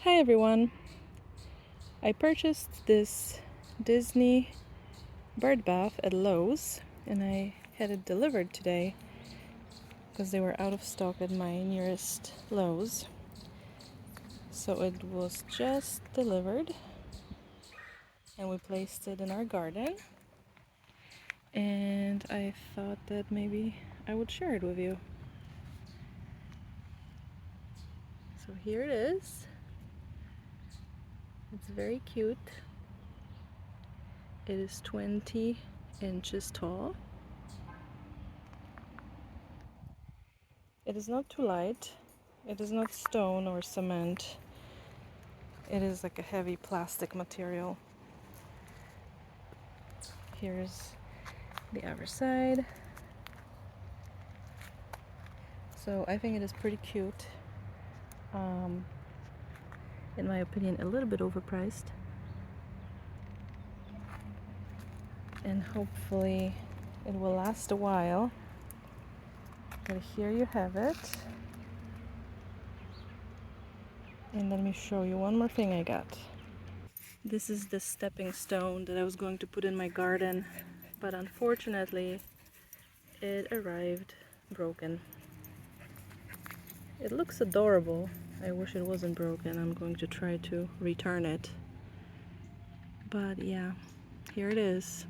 Hi everyone! I purchased this Disney bird bath at Lowe's and I had it delivered today because they were out of stock at my nearest Lowe's. So it was just delivered and we placed it in our garden, and I thought that maybe I would share it with you. So here it is. It's very cute. It is 20 inches tall. It is not too light. It is not stone or cement. It is like a heavy plastic material. Here's the other side. So I think it is pretty cute. In my opinion, a little bit overpriced. And hopefully it will last a while. But here you have it. And let me show you one more thing I got. This is the stepping stone that I was going to put in my garden, but unfortunately it arrived broken. It looks adorable. I wish it wasn't broken. I'm going to try to return it. But yeah, here it is.